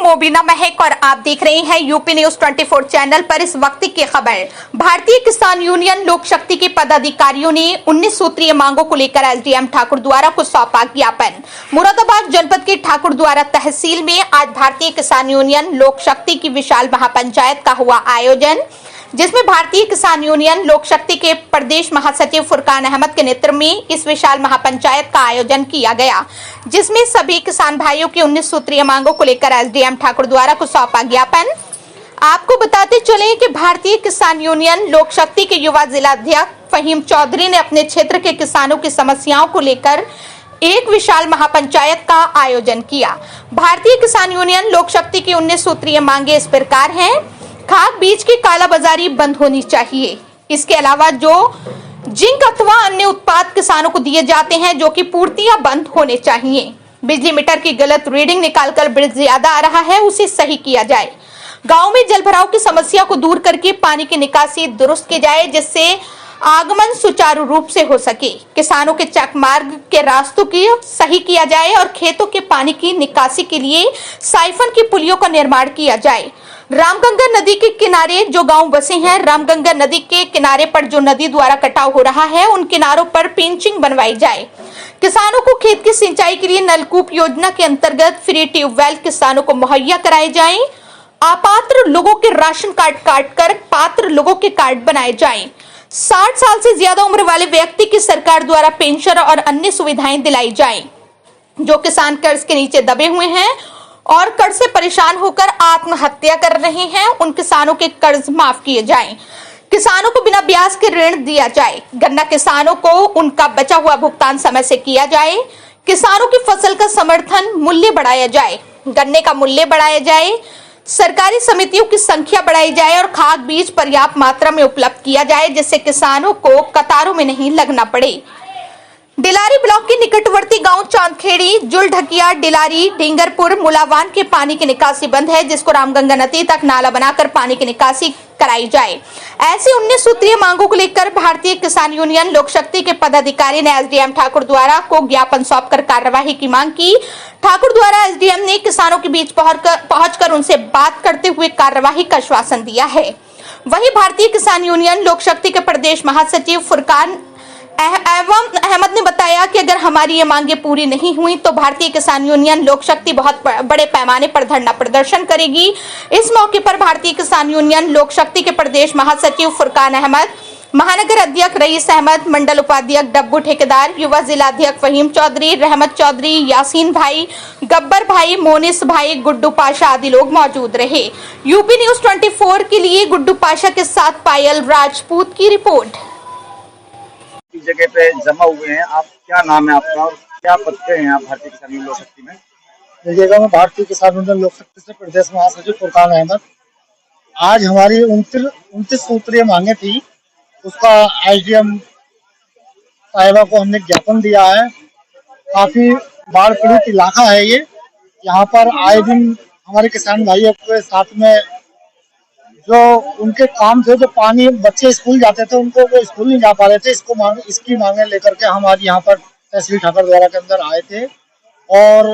मोबिना महक और आप देख रहे हैं यूपी न्यूज 24 चैनल पर इस वक्त की खबर। भारतीय किसान यूनियन लोक शक्ति के पदाधिकारियों ने 19 सूत्रीय मांगों को लेकर एसडीएम ठाकुर द्वारा को सौंपा ज्ञापन। मुरादाबाद जनपद के ठाकुर द्वारा तहसील में आज भारतीय किसान यूनियन लोक शक्ति की विशाल महापंचायत का हुआ आयोजन, जिसमें भारतीय किसान यूनियन लोक शक्ति के प्रदेश महासचिव फुरकान अहमद के नेतृत्व में इस विशाल महापंचायत का आयोजन किया गया, जिसमें सभी किसान भाइयों की 19 सूत्रीय मांगों को लेकर एसडीएम ठाकुर द्वारा को सौंपा ज्ञापन। आपको बताते चले कि भारतीय किसान यूनियन लोक शक्ति के युवा जिलाध्यक्ष फहीम चौधरी ने अपने क्षेत्र के किसानों की समस्याओं को लेकर एक विशाल महापंचायत का आयोजन किया। भारतीय किसान यूनियन लोक शक्ति की 19 सूत्रीय मांगे इस प्रकार हैं। खाद बीज की कालाबाजारी बंद होनी चाहिए। इसके अलावा जो जिंक अथवा अन्य उत्पाद किसानों को दिए जाते हैं जो कि पूर्तियां बंद होने चाहिए। बिजली मीटर की गलत रीडिंग निकालकर बिल ज्यादा आ रहा है, उसे सही किया जाए। गांव में जलभराव की समस्या को दूर करके पानी की निकासी दुरुस्त की जाए, जिससे आगमन सुचारू रूप से हो सके। किसानों के चक मार्ग के रास्तों की सही किया जाए और खेतों के पानी की निकासी के लिए साइफन की पुलियों का निर्माण किया जाए। रामगंगा नदी के किनारे जो गांव बसे हैं, रामगंगा नदी के किनारे पर जो नदी द्वारा कटाव हो रहा है, उन किनारों पर पिंचिंग बनवाई जाए। किसानों को खेत की सिंचाई के लिए नलकूप योजना के अंतर्गत फ्री ट्यूबवेल किसानों को मुहैया कराए जाएं। अपात्र लोगों के राशन कार्ड काटकर पात्र लोगों के कार्ड बनाए जाएं। 60 साल से ज्यादा उम्र वाले व्यक्ति की सरकार द्वारा पेंशन और अन्य सुविधाएं दिलाई जाएं। जो किसान कर्ज के नीचे दबे हुए हैं और कर्ज से परेशान होकर आत्महत्या कर रहे हैं, उन किसानों के कर्ज माफ किए जाएं। किसानों को बिना ब्याज के ऋण दिया जाए। गन्ना किसानों को उनका बचा हुआ भुगतान समय से किया जाए। किसानों की फसल का समर्थन मूल्य बढ़ाया जाए। गन्ने का मूल्य बढ़ाया जाए। सरकारी समितियों की संख्या बढ़ाई जाए और खाद बीज पर्याप्त मात्रा में उपलब्ध किया जाए, जिससे किसानों को कतारों में नहीं लगना पड़े। डिलारी ब्लॉक के निकटवर्ती गांव चांदखेड़ी, जुलढकिया, डिलारी, ढिंगरपुर, मुलावान के पानी की निकासी बंद है, जिसको रामगंगा नदी तक नाला बनाकर पानी की निकासी कराई जाए। ऐसी 19 सूत्रीय मांगों को लेकर भारतीय किसान यूनियन लोक शक्ति के पदाधिकारी ने एसडीएम ठाकुर द्वारा को ज्ञापन सौंपकर कार्यवाही की मांग की। ठाकुर द्वारा एसडीएम ने किसानों के बीच पहुंचकर उनसे बात करते हुए कार्यवाही का आश्वासन दिया है। वहीं भारतीय किसान यूनियन लोक शक्ति के प्रदेश महासचिव फुरकान अहमद ने बताया कि अगर हमारी ये मांगे पूरी नहीं हुई तो भारतीय किसान यूनियन लोक शक्ति बहुत बड़े पैमाने पर धरना प्रदर्शन करेगी। इस मौके पर भारतीय किसान यूनियन लोक शक्ति के प्रदेश महासचिव फुरकान अहमद, महानगर अध्यक्ष रईस अहमद, मंडल उपाध्यक्ष डब्बू ठेकेदार, युवा जिलाध्यक्ष फहीम चौधरी, रहमत चौधरी, यासीन भाई, गब्बर भाई, मोनिस भाई, गुड्डू पाशा आदि लोग मौजूद रहे। यूपी न्यूज 24 के लिए गुड्डू पाशा के साथ पायल राजपूत की रिपोर्ट। जगह पे जमा हुए हैं, आप क्या नाम है आपका और क्या पद पे हैं आप भारतीय किसान यूनियन लोक शक्ति में? देखिएगा, मैं भारतीय किसान यूनियन लोक शक्ति से प्रदेश महासचिव फुरकान अहमद। आज हमारी 29 सूत्रीय मांगे थी, उसका एसडीएम साहिबा को हमने ज्ञापन दिया है। काफी बाढ़ पीड़ित इलाका है ये। यहाँ पर आए दिन हमारे किसान भाइयों के साथ में जो उनके काम थे, जो पानी बच्चे स्कूल जाते थे उनको वो स्कूल नहीं जा पा रहे थे, इसकी मांगे लेकर के हम आज यहाँ पर तहसील ठाकुर द्वारा के अंदर आए थे। और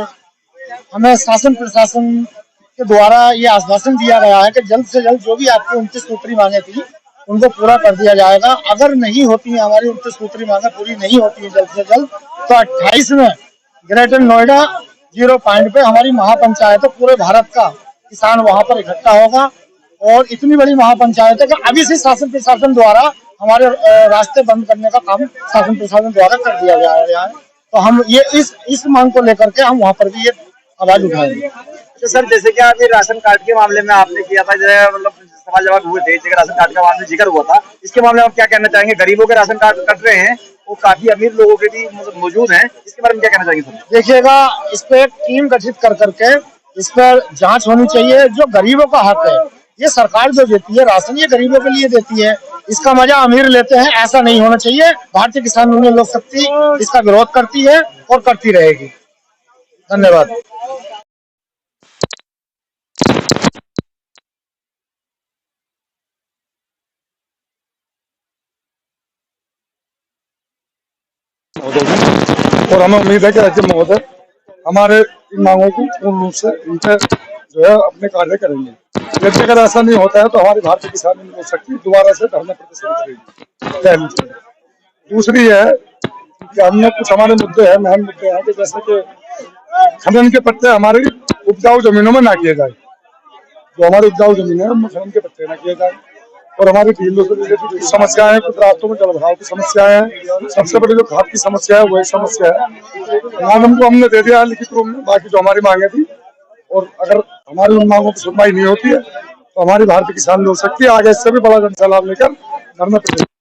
हमें शासन प्रशासन के द्वारा ये आश्वासन दिया गया है कि जल्द से जल्द जो भी आपकी 29 सूत्री मांगे थी उनको पूरा कर दिया जाएगा। अगर नहीं होती है हमारी 29 सूत्री मांगे पूरी नहीं होती है जल्द से जल्द, तो 28 में ग्रेटर नोएडा 0 पॉइंट पे हमारी महापंचायत है। पूरे भारत का किसान वहाँ पर इकट्ठा होगा और इतनी बड़ी महापंचायत है कि अभी से शासन प्रशासन द्वारा हमारे रास्ते बंद करने का काम शासन प्रशासन द्वारा कर दिया गया है। तो हम ये इस मांग को लेकर के हम वहाँ पर भी ये आवाज उठाएंगे। तो सर, जैसे कि अभी राशन कार्ड के मामले में आपने किया था, मतलब सवाल जवाब हुए थे, राशन कार्ड का मामले जिक्र हुआ था, इसके मामले में आप क्या कहना चाहेंगे? गरीबों के राशन कार्ड कट रहे हैं, वो काफी अमीर लोगों के भी मौजूद हैं, इसके बारे में क्या कहना चाहेंगे सर? देखिएगा, इस पे एक टीम गठित कर करके इस पर जांच होनी चाहिए। जो गरीबों का हक है, ये सरकार जो देती है राशन, ये गरीबों के लिए देती है। इसका मजा अमीर लेते हैं, ऐसा नहीं होना चाहिए। भारतीय किसान यूनियन लोक शक्ति इसका विरोध करती है और करती रहेगी। धन्यवाद। और हमें उम्मीद है कि राज्य महोदय हमारे इन मांगों को पूर्ण रूप से इनसे जो है अपने कार्य करेंगे। यदि अगर ऐसा नहीं होता है तो हमारी भारतीय किसान यूनियन लोक शक्ति दोबारा से धरना प्रदर्शन करेगी। जय हिंद। दूसरी है कि अन्य कुछ हमारे मुद्दे हैं, अहम मुद्दे हैं कि जैसे कि खनन के पट्टे हमारी उपजाऊ जमीनों में ना किए जाए। जो हमारी उपजाऊ जमीन है उनमें खनन के पट्टे ना किए जाए। और हमारी फील्डों से रिलेटेड कुछ समस्याएं हैं, कुछ रास्तों में जलभराव की समस्याएं हैं। सबसे बड़ी जो खाद की समस्या है वो एक समस्या है। निगम को हमने दे दिया है लिखित रूप में, बाकी जो हमारी मांगे थी, और अगर हमारी उन मांगों की सुनवाई नहीं होती है तो हमारी भारतीय किसान लोक शक्ति आगे इससे भी बड़ा जन सैलाब लेकर धरना प्रदर्शन